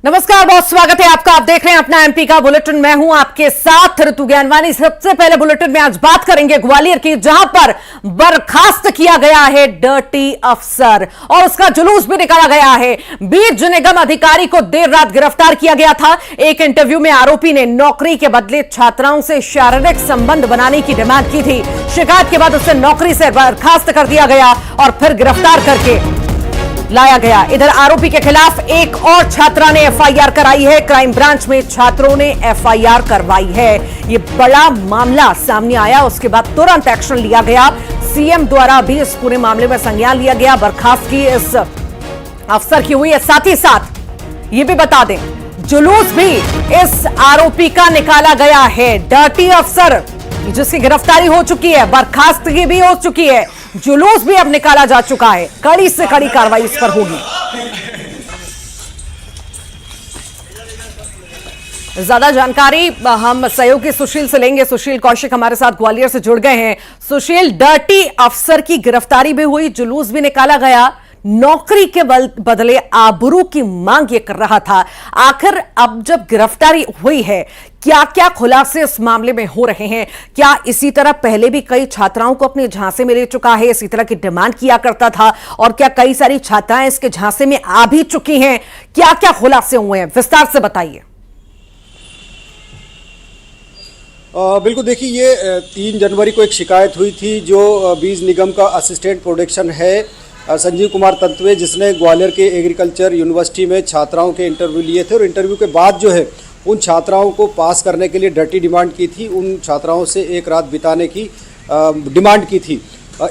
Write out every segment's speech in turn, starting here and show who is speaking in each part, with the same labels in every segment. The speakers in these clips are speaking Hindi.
Speaker 1: नमस्कार, बहुत स्वागत है आपका। आप देख रहे हैं अपना एमपी का बुलेटिन। मैं हूं आपके साथ ऋतु ज्ञानवानी। सबसे पहले बुलेटिन में आज बात करेंगे ग्वालियर की, जहां पर बर्खास्त किया गया है डर्टी अफसर और उसका जुलूस भी निकाला गया है। बीज निगम अधिकारी को देर रात गिरफ्तार किया गया था। एक इंटरव्यू में आरोपी ने नौकरी के बदले छात्राओं से शारीरिक संबंध बनाने की डिमांड की थी। शिकायत के बाद उसे नौकरी से बर्खास्त कर दिया गया और फिर गिरफ्तार करके लाया गया। इधर आरोपी के खिलाफ एक और छात्रा ने एफआईआर कराई है। क्राइम ब्रांच में छात्रों ने एफआईआर करवाई है। ये बड़ा मामला सामने आया, उसके बाद तुरंत एक्शन लिया गया। सीएम द्वारा भी इस पूरे मामले में संज्ञान लिया गया। बर्खास्तगी इस अफसर की हुई है। साथ ही साथ ये भी बता दें, जुलूस भी इस आरोपी का निकाला गया है। डर्टी अफसर जिसकी गिरफ्तारी हो चुकी है, बर्खास्तगी भी हो चुकी है, जुलूस भी अब निकाला जा चुका है। कड़ी से कड़ी कार्रवाई इस पर होगी। ज्यादा जानकारी हम सहयोगी सुशील से लेंगे। सुशील कौशिक हमारे साथ ग्वालियर से जुड़ गए हैं। सुशील, डर्टी अफसर की गिरफ्तारी भी हुई, जुलूस भी निकाला गया, नौकरी के बदले आबरू की मांग ये कर रहा था। आखिर अब जब गिरफ्तारी हुई है, क्या क्या खुलासे इस मामले में हो रहे हैं? क्या इसी तरह पहले भी कई छात्राओं को अपने झांसे में ले चुका है, इसी तरह की डिमांड किया करता था, और क्या कई सारी छात्राएं इसके झांसे में आ भी चुकी हैं? क्या क्या खुलासे हुए हैं, विस्तार से बताइए।
Speaker 2: बिल्कुल, देखिए, ये 3 जनवरी को एक शिकायत हुई थी जो बीज निगम का असिस्टेंट प्रोडक्शन है संजीव कुमार तंतवे, जिसने ग्वालियर के एग्रीकल्चर यूनिवर्सिटी में छात्राओं के इंटरव्यू लिए थे और इंटरव्यू के बाद जो है उन छात्राओं को पास करने के लिए डर्टी डिमांड की थी। उन छात्राओं से एक रात बिताने की डिमांड की थी।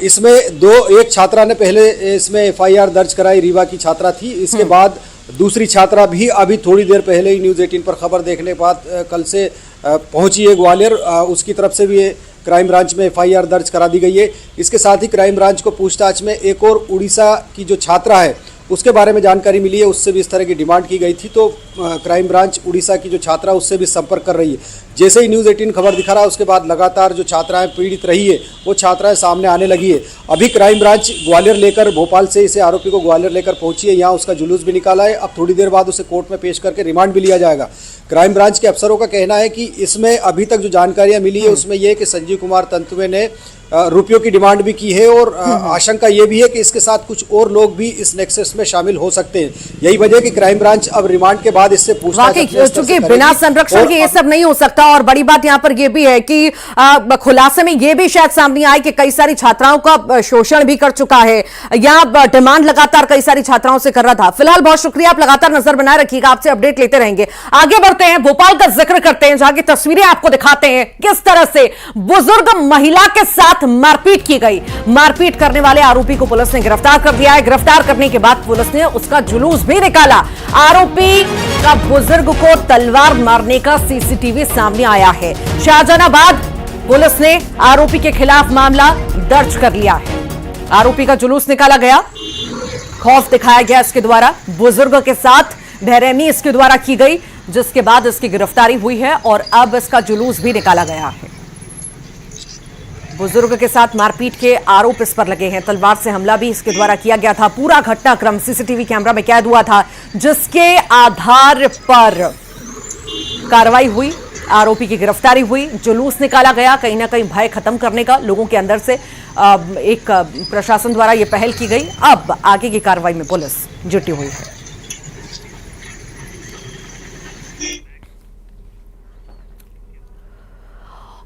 Speaker 2: इसमें एक छात्रा ने पहले इसमें एफआईआर दर्ज कराई, रीवा की छात्रा थी। इसके बाद दूसरी छात्रा भी अभी थोड़ी देर पहले ही न्यूज़ 18 पर खबर देखने के बाद कल से पहुंची है ग्वालियर। उसकी तरफ से भी क्राइम ब्रांच में एफआईआर दर्ज करा दी गई है। इसके साथ ही क्राइम ब्रांच को पूछताछ में एक और उड़ीसा की जो छात्रा है उसके बारे में जानकारी मिली है, उससे भी इस तरह की डिमांड की गई थी। तो क्राइम ब्रांच उड़ीसा की जो छात्रा उससे भी संपर्क कर रही है। जैसे ही न्यूज़ 18 खबर दिखा रहा है, उसके बाद लगातार जो छात्राएं पीड़ित रही है वो छात्राएं सामने आने लगी है। अभी क्राइम ब्रांच ग्वालियर लेकर, भोपाल से इसे आरोपी को ग्वालियर लेकर पहुंची है। यहाँ उसका जुलूस भी निकाला है। अब थोड़ी देर बाद उसे कोर्ट में पेश करके रिमांड भी लिया जाएगा। क्राइम ब्रांच के अफसरों का कहना है कि इसमें अभी तक जो जानकारियां मिली है उसमें यह कि संजीव कुमार तंतवे ने रुपयों की डिमांड भी की है और आशंका ये भी है कि इसके साथ कुछ और लोग भी इस नेक्सस में शामिल हो सकते हैं। यही वजह कि क्राइम ब्रांच अब रिमांड के बाद इससे पूछताछ,
Speaker 1: क्योंकि बिना संरक्षण के ये सब नहीं हो सकता। और बड़ी बात यहाँ पर यह भी है कि खुलासे में यह भी शायद सामने आए कि कई सारी छात्राओं का शोषण भी कर चुका है। यहाँ डिमांड लगातार कई सारी छात्राओं से कर रहा था। फिलहाल बहुत शुक्रिया, आप लगातार नजर बनाए रखिएगा, आपसे अपडेट लेते रहेंगे। आगे बढ़ते हैं, भोपाल का जिक्र करते हैं, जहां की तस्वीरें आपको दिखाते हैं किस तरह से बुजुर्ग महिला के साथ मारपीट की गई। मारपीट करने वाले आरोपी को पुलिस ने गिरफ्तार कर दिया है। गिरफ्तार करने के बाद पुलिस ने उसका जुलूस भी निकाला। आरोपी का बुजुर्ग को तलवार मारने का सीसीटीवी सामने आया है। शाहजहानाबाद पुलिस ने आरोपी के खिलाफ मामला दर्ज कर लिया है। आरोपी का जुलूस निकाला गया, खौफ दिखाया गया इसके द्वारा, बुजुर्ग के साथ बेरहमी इसके द्वारा की गई, जिसके बाद इसकी गिरफ्तारी हुई है और अब इसका जुलूस भी निकाला गया है। बुजुर्ग के साथ मारपीट के आरोप इस पर लगे हैं। तलवार से हमला भी इसके द्वारा किया गया था। पूरा घटनाक्रम सीसीटीवी कैमरा में कैद हुआ था, जिसके आधार पर कार्रवाई हुई, आरोपी की गिरफ्तारी हुई, जुलूस निकाला गया। कहीं ना कहीं भय खत्म करने का लोगों के अंदर से एक प्रशासन द्वारा यह पहल की गई। अब आगे की कार्रवाई में पुलिस जुटी हुई है।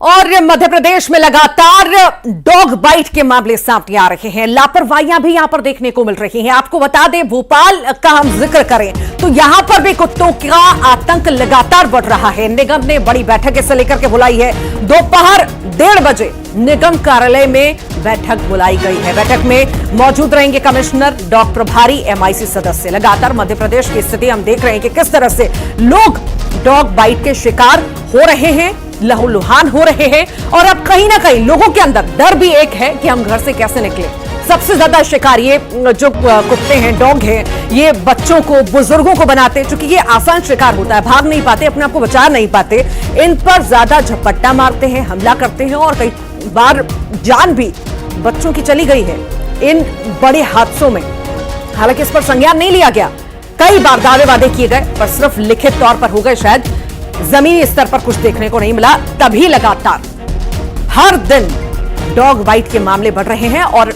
Speaker 1: और मध्य प्रदेश में लगातार डॉग बाइट के मामले सामने आ रहे हैं। लापरवाहियां भी यहां पर देखने को मिल रही हैं। आपको बता दें, भोपाल का हम जिक्र करें तो यहां पर भी कुत्तों का आतंक लगातार बढ़ रहा है। निगम ने बड़ी बैठक इसे लेकर के बुलाई है। दोपहर 1:30 बजे निगम कार्यालय में बैठक बुलाई गई है। बैठक में मौजूद रहेंगे कमिश्नर, डॉग प्रभारी, एमआईसी सदस्य। लगातार मध्य प्रदेश की स्थिति हम देख रहे हैं कि किस तरह से लोग डॉग बाइट के शिकार हो रहे हैं, लहूलुहान हो रहे हैं, और अब कहीं ना कहीं लोगों के अंदर डर भी एक है कि हम घर से कैसे निकले। सबसे ज्यादा शिकार ये जो कुत्ते हैं, डॉग हैं, ये बच्चों को, बुजुर्गों को बनाते हैं, क्योंकि ये आसान शिकार होता है, भाग नहीं पाते, अपने आप को बचा नहीं पाते। इन पर ज्यादा झपट्टा मारते हैं, हमला करते हैं और कई बार जान भी बच्चों की चली गई है इन बड़े हादसों में। हालांकि इस पर संज्ञान नहीं लिया गया, कई बार दावे वादे किए गए पर सिर्फ लिखित तौर पर हो गए, शायद जमीनी स्तर पर कुछ देखने को नहीं मिला। तभी लगातार हर दिन डॉग बाइट के मामले बढ़ रहे हैं और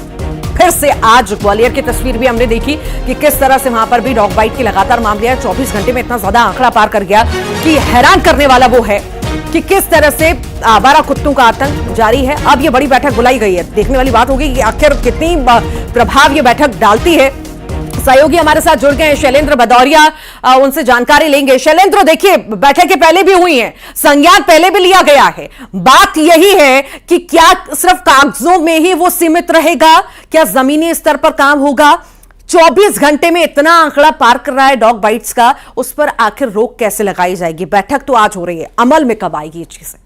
Speaker 1: फिर से आज ग्वालियर की तस्वीर भी हमने देखी कि किस तरह से वहां पर भी डॉग बाइट के लगातार मामले हैं। 24 घंटे में इतना ज्यादा आंकड़ा पार कर गया कि हैरान करने वाला वो है कि किस तरह से आवारा कुत्तों का आतंक जारी है। अब ये बड़ी बैठक बुलाई गई है, देखने वाली बात होगी कि आखिर कितनी प्रभाव ये बैठक डालती है। सहयोगी हमारे साथ जुड़ गए हैं शैलेंद्र भदौरिया, उनसे जानकारी लेंगे। शैलेंद्र, देखिए बैठकें पहले भी हुई हैं, संज्ञान पहले भी लिया गया है, बात यही है कि क्या सिर्फ कागजों में ही वो सीमित रहेगा, क्या जमीनी स्तर पर काम होगा? 24 घंटे में इतना आंकड़ा पार कर रहा है डॉग बाइट्स का, उस पर आखिर रोक कैसे लगाई जाएगी? बैठक तो आज हो रही है, अमल में कब आएगी ये चीजें?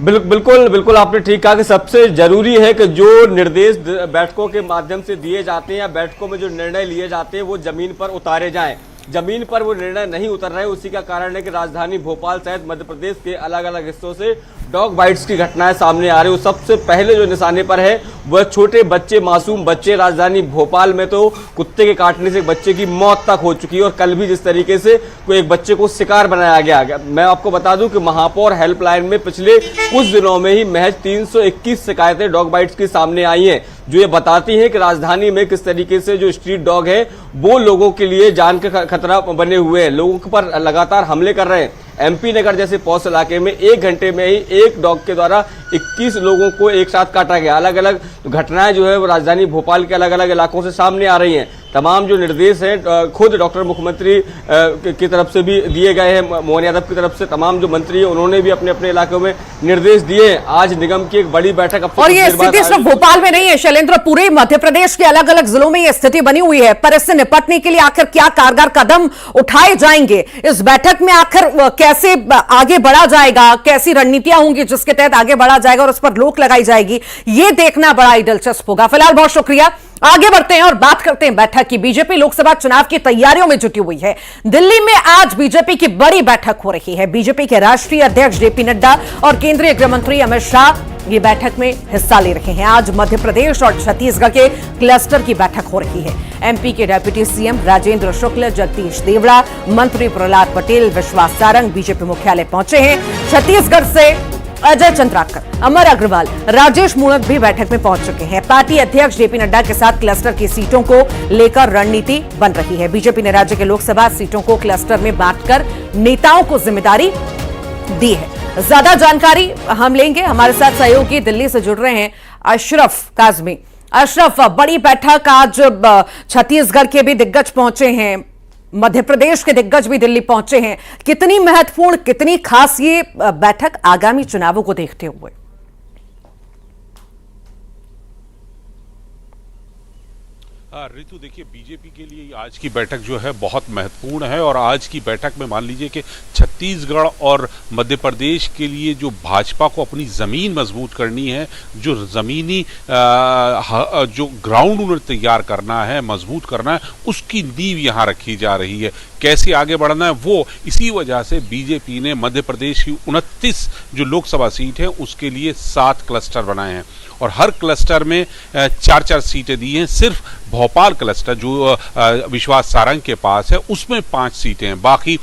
Speaker 3: बिल्कुल बिल्कुल आपने ठीक कहा कि सबसे जरूरी है कि जो निर्देश बैठकों के माध्यम से दिए जाते हैं या बैठकों में जो निर्णय लिए जाते हैं वो जमीन पर उतारे जाएं। जमीन पर वो निर्णय नहीं उतर रहे, उसी का कारण है कि राजधानी भोपाल सहित मध्य प्रदेश के अलग अलग हिस्सों से डॉग बाइट्स की घटनाएं सामने आ रही है। सबसे पहले जो निशाने पर है वह छोटे बच्चे, मासूम बच्चे। राजधानी भोपाल में तो कुत्ते के काटने से एक बच्चे की मौत तक हो चुकी है और कल भी जिस तरीके से कोई एक बच्चे को शिकार बनाया गया। मैं आपको बता दूं कि महापौर हेल्पलाइन में पिछले कुछ दिनों में ही महज 321 शिकायतें डॉग बाइट्स की सामने आई हैं, जो ये बताती हैं कि राजधानी में किस तरीके से जो स्ट्रीट डॉग है वो लोगों के लिए जान का खतरा बने हुए हैं, लोगों पर लगातार हमले कर रहे हैं। एमपी नगर जैसे पौष इलाके में 1 घंटे में ही एक डॉग के द्वारा 21 लोगों को एक साथ काटा गया। अलग अलग घटनाएं जो है वो राजधानी भोपाल के अलग अलग इलाकों से सामने आ रही हैं। तमाम जो निर्देश हैं खुद डॉक्टर मुख्यमंत्री की तरफ से भी दिए गए हैं, मोहन यादव की तरफ से तमाम जो मंत्री हैं उन्होंने भी अपने अपने इलाकों में निर्देश दिए। आज निगम की एक बड़ी बैठक
Speaker 1: और ये स्थिति सिर्फ भोपाल में नहीं है शैलेंद्र, पूरे मध्य प्रदेश के अलग अलग जिलों में ये स्थिति बनी हुई है। पर इससे निपटने के लिए आखिर क्या कारगर कदम उठाए जाएंगे? इस बैठक में आखिर कैसे आगे बढ़ा जाएगा, कैसी रणनीतियां होंगी जिसके तहत आगे बढ़ा जाएगा और उस पर रोक लगाई जाएगी, ये देखना बड़ा ही दिलचस्प होगा। फिलहाल बहुत शुक्रिया, आगे बढ़ते हैं और बात करते हैं बैठक की। बीजेपी लोकसभा चुनाव की तैयारियों में जुटी हुई है। दिल्ली में आज बीजेपी की बड़ी बैठक हो रही है। बीजेपी के राष्ट्रीय अध्यक्ष जेपी नड्डा और केंद्रीय गृह मंत्री अमित शाह ये बैठक में हिस्सा ले रहे हैं। आज मध्य प्रदेश और छत्तीसगढ़ के क्लस्टर की बैठक हो रही है। एमपी के डिप्टी सीएम राजेंद्र शुक्ल, जगदीश देवड़ा, मंत्री प्रहलाद पटेल, विश्वास सारंग बीजेपी मुख्यालय पहुंचे हैं। छत्तीसगढ़ से अजय चंद्राकर, अमर अग्रवाल, राजेश मूणत भी बैठक में पहुंच चुके हैं। पार्टी अध्यक्ष जेपी नड्डा के साथ क्लस्टर की सीटों को लेकर रणनीति बन रही है। बीजेपी ने राज्य के लोकसभा सीटों को क्लस्टर में बांटकर नेताओं को जिम्मेदारी दी है। ज्यादा जानकारी हम लेंगे, हमारे साथ सहयोगी दिल्ली से जुड़ रहे हैं अशरफ काजमी। अशरफ, बड़ी बैठक आज छत्तीसगढ़ के भी दिग्गज पहुंचे हैं, मध्य प्रदेश के दिग्गज भी दिल्ली पहुंचे हैं। कितनी महत्वपूर्ण, कितनी खास ये बैठक आगामी चुनावों को देखते हुए?
Speaker 4: ऋतु, देखिए बीजेपी के लिए आज की बैठक जो है बहुत महत्वपूर्ण है और आज की बैठक में मान लीजिए कि छत्तीसगढ़ और मध्य प्रदेश के लिए जो भाजपा को अपनी ज़मीन मजबूत करनी है, जो ज़मीनी जो ग्राउंड उन्हें तैयार करना है, मजबूत करना है, उसकी नींव यहाँ रखी जा रही है। कैसे आगे बढ़ना है वो इसी वजह से बीजेपी ने मध्य प्रदेश की 29 जो लोकसभा सीट है उसके लिए 7 क्लस्टर बनाए हैं और हर क्लस्टर में 4-4 सीटें दी हैं। सिर्फ भोपाल क्लस्टर जो विश्वास सारंग के पास है उसमें 5 सीटें हैं। बाकी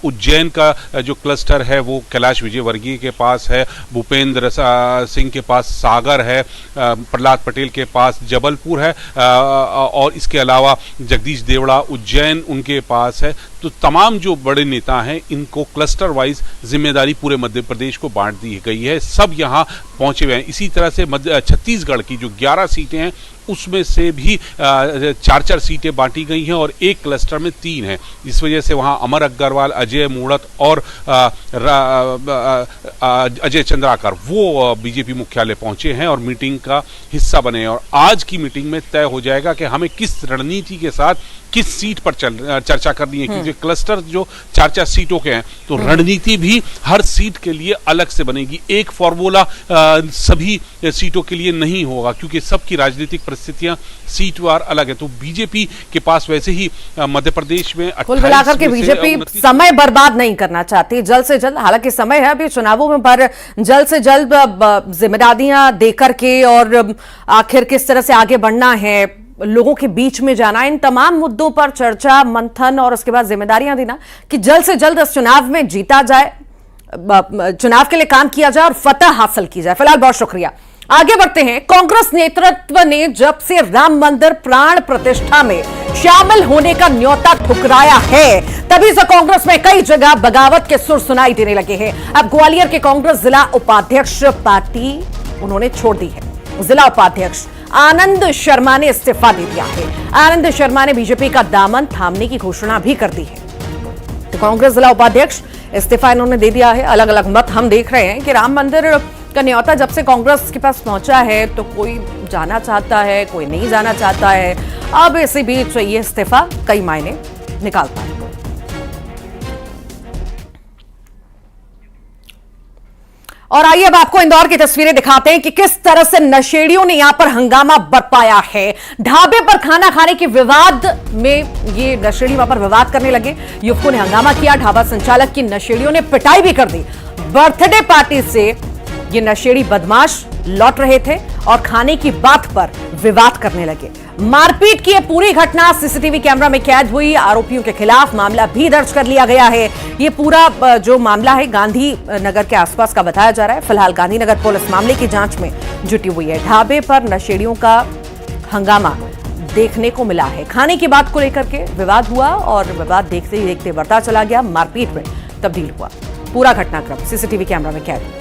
Speaker 4: उज्जैन का जो क्लस्टर है वो कैलाश विजयवर्गीय के पास है, भूपेंद्र सिंह के पास सागर है, प्रहलाद पटेल के पास जबलपुर है और इसके अलावा जगदीश देवड़ा उज्जैन उनके पास है। तो तमाम जो बड़े नेता हैं इनको क्लस्टर वाइज जिम्मेदारी पूरे मध्य प्रदेश को बांट दी गई है, सब यहाँ पहुंचे हुए हैं। इसी तरह से छत्तीसगढ़ की जो 11 सीटें हैं उसमें से भी 4-4 सीटें बांटी गई हैं और एक क्लस्टर में 3 हैं। इस वजह से वहाँ अमर अग्रवाल, अजय मूणत और अजय चंद्राकर वो बीजेपी मुख्यालय पहुंचे हैं और मीटिंग का हिस्सा बने हैं। और आज की मीटिंग में तय हो जाएगा कि हमें किस रणनीति के साथ किस सीट पर चर्चा करनी है, क्योंकि क्लस्टर जो 4-4 सीटों के हैं तो रणनीति भी हर सीट के लिए अलग से बनेगी। एक फॉर्मूला सभी सीटों के लिए नहीं होगा क्योंकि सबकी राजनीतिक परिस्थितियां सीटवार अलग है। तो बीजेपी के पास वैसे ही मध्य प्रदेश में
Speaker 1: कुल मिलाकर के बीजेपी समय बर्बाद नहीं करना चाहती, जल्द से जल्द, हालांकि समय है अभी चुनावों में, पर जल्द से जल्द जिम्मेदारियां देकर के और आखिर किस तरह से आगे बढ़ना है लोगों के बीच में जाना, इन तमाम मुद्दों पर चर्चा मंथन और उसके बाद जिम्मेदारियां देना कि जल्द से जल्द इस चुनाव में जीता जाए, चुनाव के लिए काम किया जाए और फतह हासिल की जाए। फिलहाल बहुत शुक्रिया। आगे बढ़ते हैं। कांग्रेस नेतृत्व ने जब से राम मंदिर प्राण प्रतिष्ठा में शामिल होने का न्योता ठुकराया है, तभी से कांग्रेस में कई जगह बगावत के सुर सुनाई देने लगे हैं। अब ग्वालियर के कांग्रेस जिला उपाध्यक्ष पार्टी उन्होंने छोड़ दी है। जिला उपाध्यक्ष आनंद शर्मा ने इस्तीफा दे दिया है। आनंद शर्मा ने बीजेपी का दामन थामने की घोषणा भी कर दी है। तो कांग्रेस जिला उपाध्यक्ष इस्तीफा इन्होंने दे दिया है। अलग अलग मत हम देख रहे हैं कि राम मंदिर का न्योता जब से कांग्रेस के पास पहुंचा है तो कोई जाना चाहता है, कोई नहीं जाना चाहता है। अब इसी बीच ये इस्तीफा कई मायने निकालता है। और आइए अब आपको इंदौर की तस्वीरें दिखाते हैं कि किस तरह से नशेड़ियों ने यहां पर हंगामा बरपाया है। ढाबे पर खाना खाने के विवाद में ये नशेड़ी वहां पर विवाद करने लगे। युवकों ने हंगामा किया। ढाबा संचालक की नशेड़ियों ने पिटाई भी कर दी। बर्थडे पार्टी से ये नशेड़ी बदमाश लौट रहे थे और खाने की बात पर विवाद करने लगे। मारपीट की यह पूरी घटना सीसीटीवी कैमरा में कैद हुई। आरोपियों के खिलाफ मामला भी दर्ज कर लिया गया है। ये पूरा जो मामला है गांधी नगर के आसपास का बताया जा रहा है। फिलहाल गांधीनगर पुलिस मामले की जांच में जुटी हुई है। ढाबे पर नशेड़ियों का हंगामा देखने को मिला है। खाने की बात को लेकर के विवाद हुआ और विवाद देखते ही देखते बढ़ता चला गया, मारपीट में तब्दील हुआ। पूरा घटनाक्रम सीसीटीवी कैमरा में कैद।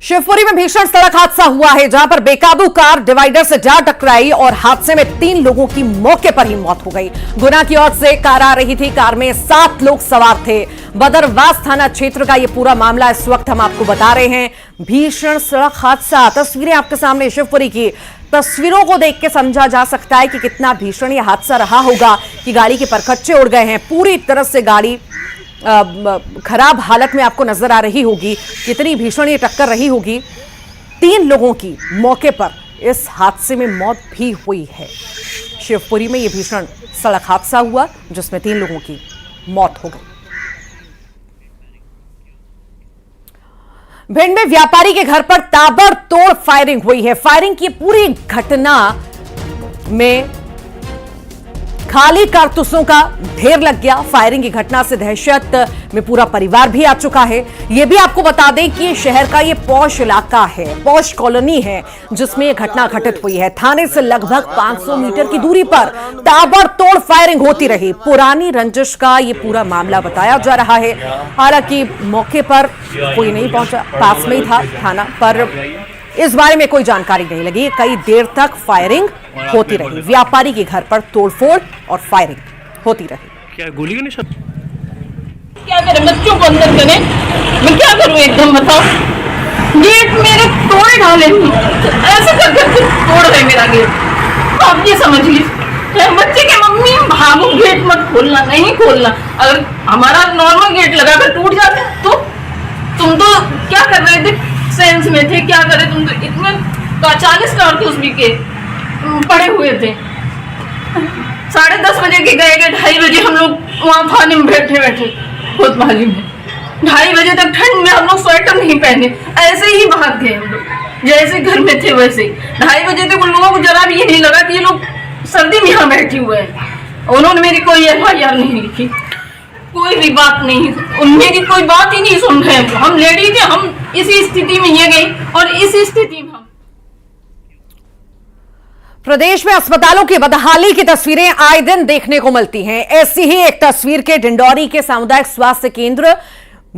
Speaker 1: शिवपुरी में भीषण सड़क हादसा हुआ है, जहां पर बेकाबू कार डिवाइडर से जा टकराई और हादसे में 3 लोगों की मौके पर ही मौत हो गई। गुना की ओर से कार आ रही थी। कार में 7 लोग सवार थे। बदरवास थाना क्षेत्र का यह पूरा मामला इस वक्त हम आपको बता रहे हैं। भीषण सड़क हादसा, तस्वीरें आपके सामने शिवपुरी की। तस्वीरों को देख के समझा जा सकता है कि कितना भीषण यह हादसा रहा होगा कि गाड़ी के परखच्चे उड़ गए हैं। पूरी तरह से गाड़ी खराब हालत में आपको नजर आ रही होगी। कितनी भीषण ये टक्कर रही होगी। 3 लोगों की मौके पर इस हादसे में मौत भी हुई है। शिवपुरी में ये भीषण सड़क हादसा हुआ जिसमें 3 लोगों की मौत हो गई। भिंड में व्यापारी के घर पर ताबड़तोड़ फायरिंग हुई है। फायरिंग की पूरी घटना में खाली कारतूसों का ढेर लग गया। फायरिंग की घटना से दहशत में पूरा परिवार भी आ चुका है। यह भी आपको बता दें कि शहर का यह पौष इलाका है, पौष कॉलोनी है जिसमें यह घटना घटित हुई है। थाने से लगभग 500 मीटर की दूरी पर ताबड़तोड़ फायरिंग होती रही। पुरानी रंजिश का यह पूरा मामला बताया जा रहा है। हालांकि मौके पर कोई नहीं पहुंचा, पास में ही था थाना, पर इस बारे में कोई जानकारी नहीं लगी। कई देर तक फायरिंग होती रही। व्यापारी के घर पर तोड़फोड़ और फायरिंग होती रही।
Speaker 5: क्या गोलियों ने
Speaker 6: क्या करें, बच्चों को अंदर करें, मैं क्या करूं? एकदम बताओ, गेट मेरे तोड़े डाले, ऐसे करके तोड़ रहे मेरा गेट। आप ये समझिए, बच्चे के मम्मी भागो, गेट मत खोलना, नहीं खोलना। अगर हमारा नॉर्मल गेट लगाकर टूट जाता तो तुम तो क्या कर रहे थे, सेंस में थे, क्या करे तुम? तो इतने 40 कारतूस भी के पड़े हुए थे। 10:30 बजे के गए, 2:30 बजे हम लोग वहाँ थाने में बैठे कोतवाली में। 2:30 बजे तक ठंड में हम लोग स्वेटर नहीं पहने, ऐसे ही भाग गए हम लोग, जैसे घर में थे वैसे ही। 2:30 बजे तक उन लोगों को जरा भी ये नहीं लगा कि ये लोग सर्दी में यहाँ बैठे हुए हैं। उन्होंने मेरी कोई FIR नहीं लिखी, कोई भी बात नहीं, मेरी कोई बात ही नहीं सुन रहे। हम लेडी थे, हम इसी स्थिति में ये गई और इसी स्थिति में हम।
Speaker 1: प्रदेश में अस्पतालों की बदहाली की तस्वीरें आए दिन देखने को मिलती हैं। ऐसी ही एक तस्वीर के डिंडौरी के सामुदायिक स्वास्थ्य केंद्र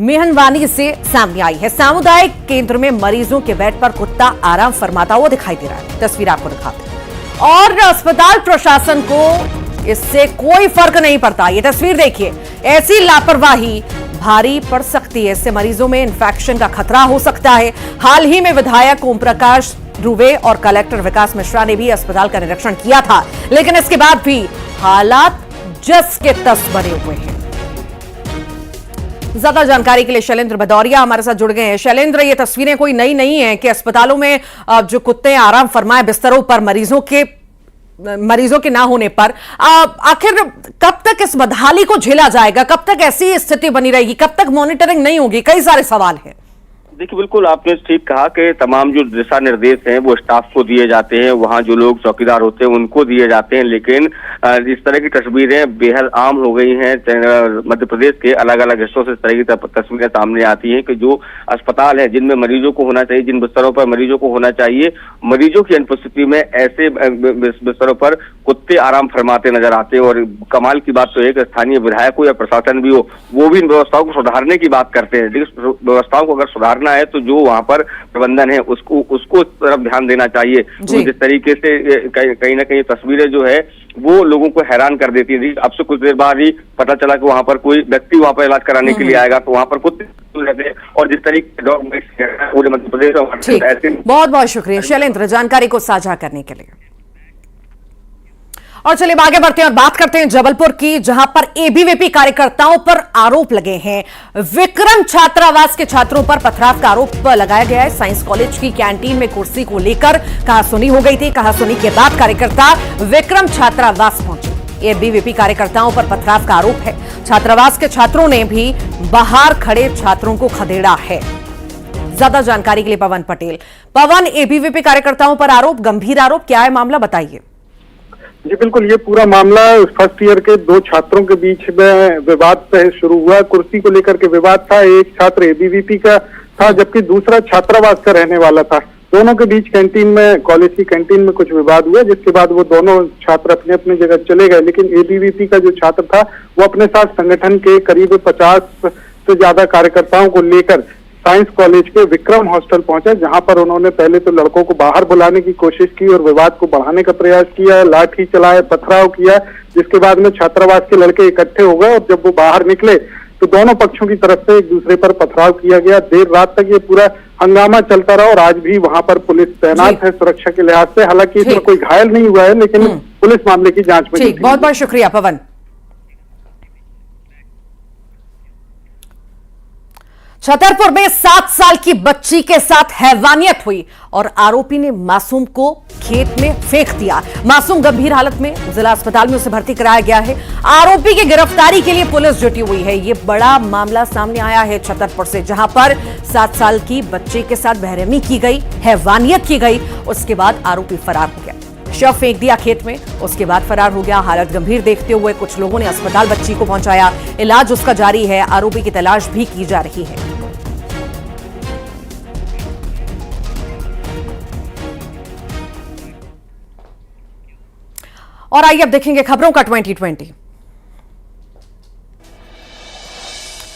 Speaker 1: मेहनवानी से सामने आई है। सामुदायिक केंद्र में मरीजों के बेड पर कुत्ता आराम फरमाता हुआ दिखाई दे रहा है। तस्वीर आपको दिखाते हैं। और अस्पताल प्रशासन को इससे कोई फर्क नहीं पड़ता। ये तस्वीर देखिए, ऐसी लापरवाही भारी पड़ सकती है। इससे मरीजों में इंफेक्शन का खतरा हो सकता है। हाल ही में विधायक ओम प्रकाश ध्रुवे और कलेक्टर विकास मिश्रा ने भी अस्पताल का निरीक्षण किया था, लेकिन इसके बाद भी हालात जस के तस बने हुए हैं। ज्यादा जानकारी के लिए शैलेंद्र भदौरिया हमारे साथ जुड़ गए हैं। शैलेंद्र, ये तस्वीरें कोई नई नहीं है कि अस्पतालों में जो कुत्ते आराम फरमाए बिस्तरों पर मरीजों के ना होने पर, आखिर कब तक इस बदहाली को झेला जाएगा? कब तक ऐसी स्थिति बनी रहेगी? कब तक मॉनिटरिंग नहीं होगी? कई सारे सवाल हैं।
Speaker 5: देखिए, बिल्कुल आपने ठीक कहा कि तमाम जो दिशा निर्देश हैं वो स्टाफ को दिए जाते हैं, वहाँ जो लोग चौकीदार होते हैं उनको दिए जाते हैं, लेकिन इस तरह की तस्वीरें बेहद आम हो गई हैं। मध्य प्रदेश के अलग अलग हिस्सों से इस तरह की तस्वीरें सामने आती हैं कि जो अस्पताल है जिनमें मरीजों को होना चाहिए, जिन बिस्तरों पर मरीजों को होना चाहिए, मरीजों की अनुपस्थिति में ऐसे बिस्तरों पर कुत्ते आराम फरमाते नजर आते हैं। और कमाल की बात तो है कि स्थानीय विधायक हो या प्रशासन भी हो, वो भी इन व्यवस्थाओं को सुधारने की बात करते हैं। लेकिन व्यवस्थाओं को अगर सुधारना है तो जो वहां पर प्रबंधन है उसको तरफ ध्यान देना चाहिए। तो जिस तरीके से कहीं ना कहीं तस्वीरें जो है वो लोगों को हैरान कर देती है। अब से कुछ देर बाद ही पता चला कि वहां पर कोई व्यक्ति वहां पर इलाज कराने के लिए आएगा, तो वहां पर कुछ रहते हैं। और जिस तरीके डॉग पूरे मध्य प्रदेश में ऐसे।
Speaker 1: बहुत बहुत शुक्रिया शैलेंद्र जानकारी को साझा करने के लिए। और चलिए आगे बढ़ते हैं और बात करते हैं जबलपुर की, जहां पर एबीवीपी कार्यकर्ताओं पर आरोप लगे हैं। विक्रम छात्रावास के छात्रों पर पथराव का आरोप लगाया गया है। साइंस कॉलेज की कैंटीन में कुर्सी को लेकर कहासुनी हो गई थी। कहासुनी के बाद कार्यकर्ता विक्रम छात्रावास पहुंचे। एबीवीपी कार्यकर्ताओं पर पथराव का आरोप है। छात्रावास के छात्रों ने भी बाहर खड़े छात्रों को खदेड़ा है। ज्यादा जानकारी के लिए पवन पटेल। पवन, एबीवीपी कार्यकर्ताओं पर आरोप, गंभीर आरोप, क्या है मामला, बताइए।
Speaker 7: जी बिल्कुल, ये पूरा मामला फर्स्ट ईयर के दो छात्रों के बीच में विवाद से शुरू हुआ। कुर्सी को लेकर के विवाद था। एक छात्र एबीवीपी का था जबकि दूसरा छात्रावास का रहने वाला था। दोनों के बीच कैंटीन में, कॉलेज की कैंटीन में कुछ विवाद हुआ, जिसके बाद वो दोनों छात्र अपने अपने जगह चले गए। लेकिन एबीवीपी का जो छात्र था वो अपने साथ संगठन के करीब 50 से ज्यादा कार्यकर्ताओं को लेकर साइंस कॉलेज के विक्रम हॉस्टल पहुंचे, जहां पर उन्होंने पहले तो लड़कों को बाहर बुलाने की कोशिश की और विवाद को बढ़ाने का प्रयास किया, लाठी चलाए, पथराव किया। जिसके बाद में छात्रावास के लड़के इकट्ठे हो गए और जब वो बाहर निकले तो दोनों पक्षों की तरफ से एक दूसरे पर पथराव किया गया। देर रात तक ये पूरा हंगामा चलता रहा और आज भी वहां पर पुलिस तैनात है सुरक्षा के लिहाज से। हालांकि इसमें कोई घायल नहीं हुआ है, लेकिन पुलिस मामले की जांच में।
Speaker 1: ठीक, बहुत बहुत शुक्रिया पवन। छतरपुर में 7 साल की बच्ची के साथ हैवानियत हुई और आरोपी ने मासूम को खेत में फेंक दिया। मासूम गंभीर हालत में जिला अस्पताल में उसे भर्ती कराया गया है। आरोपी की गिरफ्तारी के लिए पुलिस जुटी हुई है। यह बड़ा मामला सामने आया है छतरपुर से, जहां पर 7 साल की बच्चे के साथ बेरहमी की गई, हैवानियत की गई। उसके बाद आरोपी फरार हो गया, शव फेंक दिया खेत में, उसके बाद फरार हो गया। हालत गंभीर देखते हुए कुछ लोगों ने अस्पताल बच्ची को पहुंचाया। इलाज उसका जारी है। आरोपी की तलाश भी की जा रही है। और आइए अब देखेंगे खबरों का 2020।